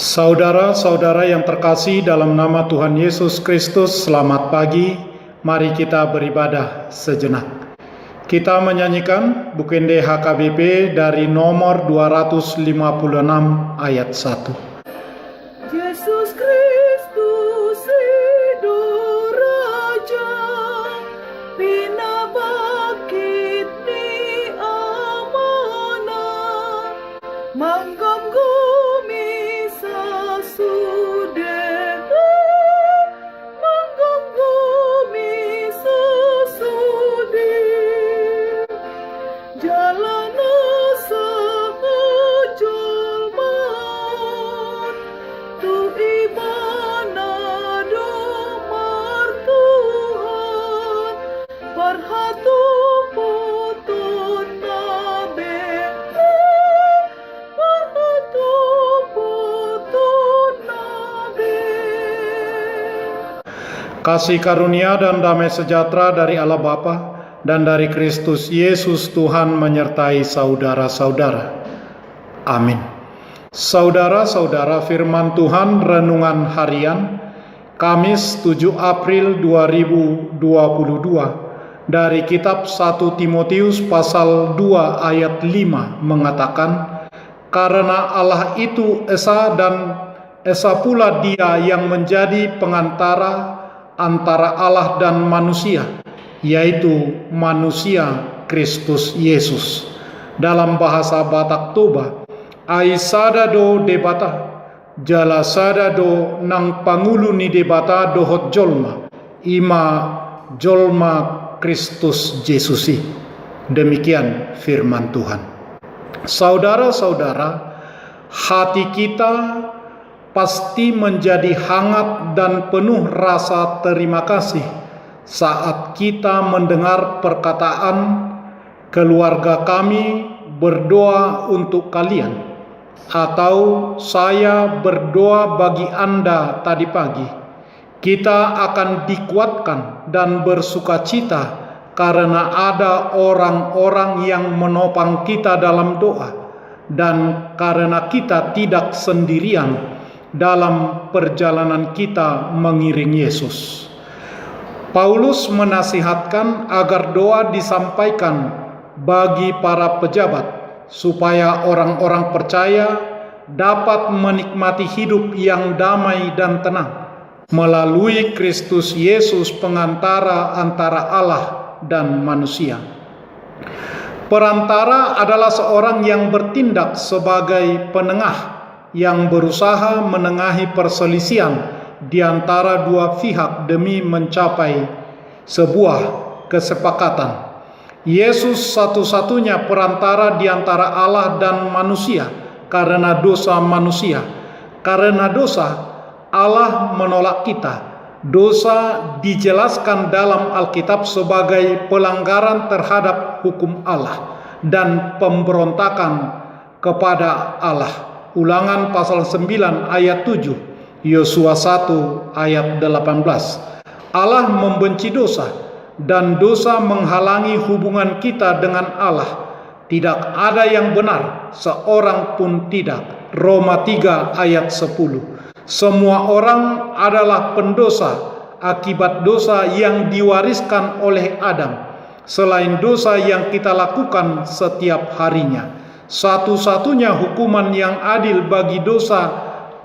Saudara-saudara yang terkasih dalam nama Tuhan Yesus Kristus, selamat pagi. Mari kita beribadah sejenak. Kita menyanyikan Bukende HKBP dari nomor 256 ayat 1. Yesus Kristus Hidup Raja, Bina Bangkit ni Amana, Manggam Gumi Sasude, Manggam Gumi Sasude, Jalan sahujul maut, tu ibana domar Tuhan, perhatu putun nabe, perhatu putun nabe. Kasih karunia dan damai sejahtera dari Allah Bapa dan dari Kristus Yesus Tuhan menyertai saudara-saudara. Amin. Saudara-saudara, firman Tuhan renungan harian Kamis 7 April 2022 dari kitab 1 Timotius pasal 2 ayat 5 mengatakan, karena Allah itu Esa dan Esa pula Dia yang menjadi pengantara antara Allah dan manusia, yaitu manusia Kristus Yesus. Dalam bahasa Batak Toba, Aisada do debata, jala sada do nang pangulu ni debata dohot jolma, ima jolma Kristus Yesusi. Demikian firman Tuhan. Saudara-saudara, hati kita pasti menjadi hangat dan penuh rasa terima kasih saat kita mendengar perkataan keluarga kami berdoa untuk kalian, atau saya berdoa bagi Anda tadi pagi. Kita akan dikuatkan dan bersukacita karena ada orang-orang yang menopang kita dalam doa, dan karena kita tidak sendirian dalam perjalanan kita mengiring Yesus. Paulus menasihatkan agar doa disampaikan bagi para pejabat supaya orang-orang percaya dapat menikmati hidup yang damai dan tenang melalui Kristus Yesus, pengantara antara Allah dan manusia. Perantara adalah seorang yang bertindak sebagai penengah yang berusaha menengahi perselisihan di antara dua pihak demi mencapai sebuah kesepakatan. Yesus satu-satunya perantara di antara Allah dan manusia karena dosa manusia. Karena dosa, Allah menolak kita. Dosa dijelaskan dalam Alkitab sebagai pelanggaran terhadap hukum Allah dan pemberontakan kepada Allah. Ulangan pasal 9 ayat 7, Yosua 1 ayat 18. Allah membenci dosa, dan dosa menghalangi hubungan kita dengan Allah. Tidak ada yang benar, seorang pun tidak. Roma 3 ayat 10. Semua orang adalah pendosa akibat dosa yang diwariskan oleh Adam, selain dosa yang kita lakukan setiap harinya. Satu-satunya hukuman yang adil bagi dosa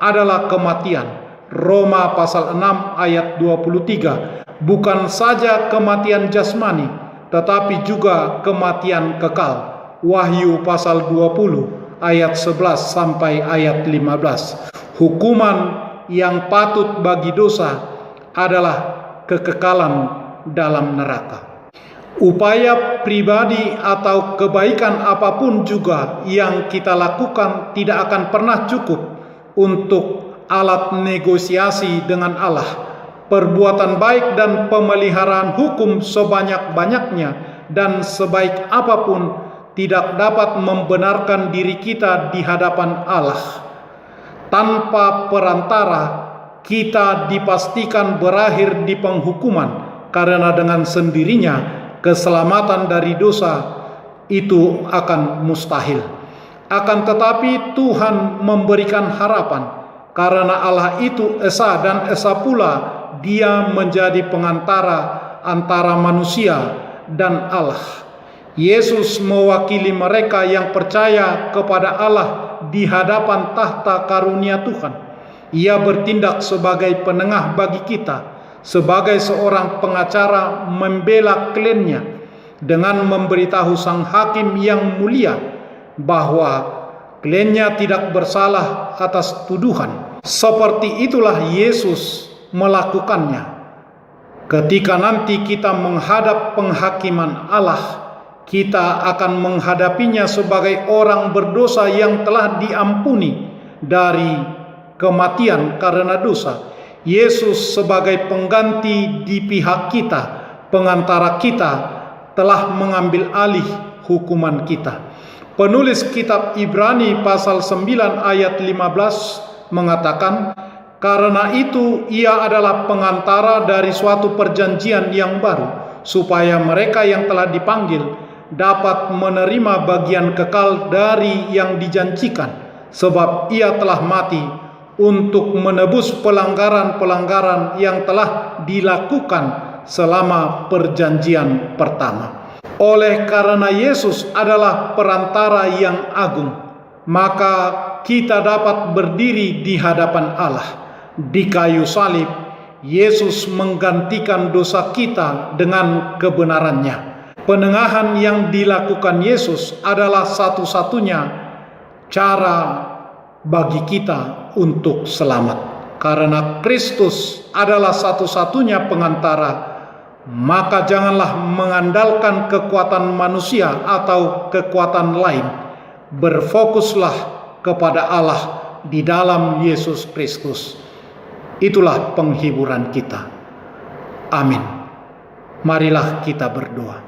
adalah kematian. Roma pasal 6 ayat 23. Bukan saja kematian jasmani, tetapi juga kematian kekal. Wahyu pasal 20 ayat 11 sampai ayat 15. Hukuman yang patut bagi dosa adalah kekekalan dalam neraka. Upaya pribadi atau kebaikan apapun juga yang kita lakukan tidak akan pernah cukup untuk alat negosiasi dengan Allah. Perbuatan baik dan pemeliharaan hukum sebanyak-banyaknya dan sebaik apapun tidak dapat membenarkan diri kita di hadapan Allah. Tanpa perantara, kita dipastikan berakhir di penghukuman, karena dengan sendirinya keselamatan dari dosa itu akan mustahil. Akan tetapi Tuhan memberikan harapan, karena Allah itu esa dan esa pula Dia menjadi pengantara antara manusia dan Allah. Yesus mewakili mereka yang percaya kepada Allah di hadapan tahta karunia Tuhan. Ia bertindak sebagai penengah bagi kita, sebagai seorang pengacara membela kliennya dengan memberitahu sang hakim yang mulia bahwa kliennya tidak bersalah atas tuduhan. Seperti itulah Yesus melakukannya. Ketika nanti kita menghadap penghakiman Allah, kita akan menghadapinya sebagai orang berdosa yang telah diampuni dari kematian karena dosa. Yesus sebagai pengganti di pihak kita, pengantara kita, telah mengambil alih hukuman kita. Penulis kitab Ibrani pasal 9 ayat 15 mengatakan, karena itu ia adalah pengantara dari suatu perjanjian yang baru, supaya mereka yang telah dipanggil dapat menerima bagian kekal dari yang dijanjikan, sebab ia telah mati untuk menebus pelanggaran-pelanggaran yang telah dilakukan selama perjanjian pertama. Oleh karena Yesus adalah perantara yang agung, maka kita dapat berdiri di hadapan Allah. Di kayu salib, Yesus menggantikan dosa kita dengan kebenarannya. Penengahan yang dilakukan Yesus adalah satu-satunya cara bagi kita untuk selamat. Karena Kristus adalah satu-satunya pengantara, maka janganlah mengandalkan kekuatan manusia atau kekuatan lain. Berfokuslah kepada Allah di dalam Yesus Kristus. Itulah penghiburan kita. Amin. Marilah kita berdoa.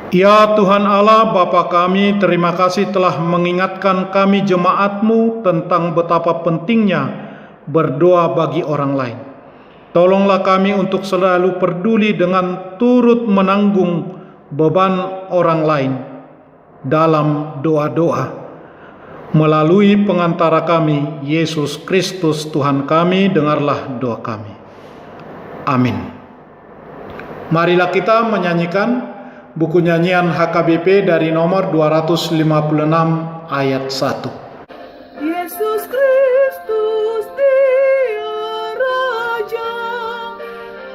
Ya Tuhan Allah Bapa kami, terima kasih telah mengingatkan kami jemaat-Mu tentang betapa pentingnya berdoa bagi orang lain. Tolonglah kami untuk selalu peduli dengan turut menanggung beban orang lain dalam doa-doa. Melalui pengantara kami, Yesus Kristus Tuhan kami, dengarlah doa kami. Amin. Marilah kita menyanyikan buku nyanyian HKBP dari nomor 256 ayat 1. Yesus Kristus Dia Raja,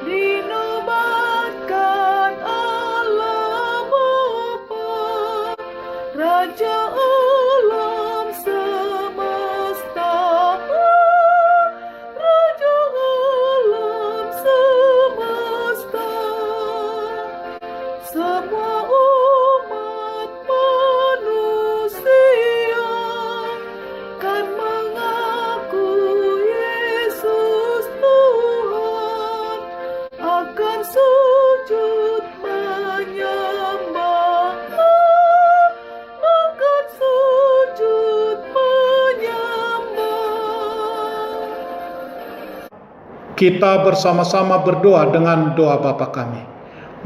dinobatkan Allah Bapa, Raja alam semesta, Raja alam semesta. Semua umat manusia kan mengaku Yesus Tuhan, akan sujud menyembah, akan sujud menyembah. Kita bersama-sama berdoa dengan doa Bapa kami.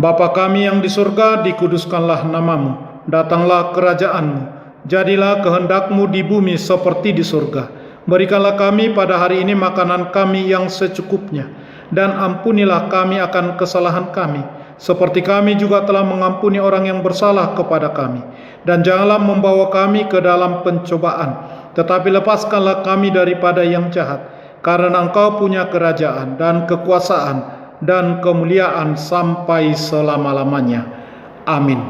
Bapa kami yang di surga, dikuduskanlah namamu, datanglah kerajaan-Mu, jadilah kehendak-Mu di bumi seperti di surga. Berikanlah kami pada hari ini makanan kami yang secukupnya, dan ampunilah kami akan kesalahan kami, seperti kami juga telah mengampuni orang yang bersalah kepada kami. Dan janganlah membawa kami ke dalam pencobaan, tetapi lepaskanlah kami daripada yang jahat, karena Engkau punya kerajaan dan kekuasaan dan kemuliaan sampai selama-lamanya. Amin.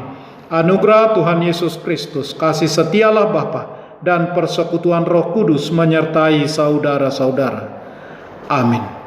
Anugerah Tuhan Yesus Kristus, kasih setialah Bapa, dan persekutuan Roh Kudus menyertai saudara-saudara. Amin.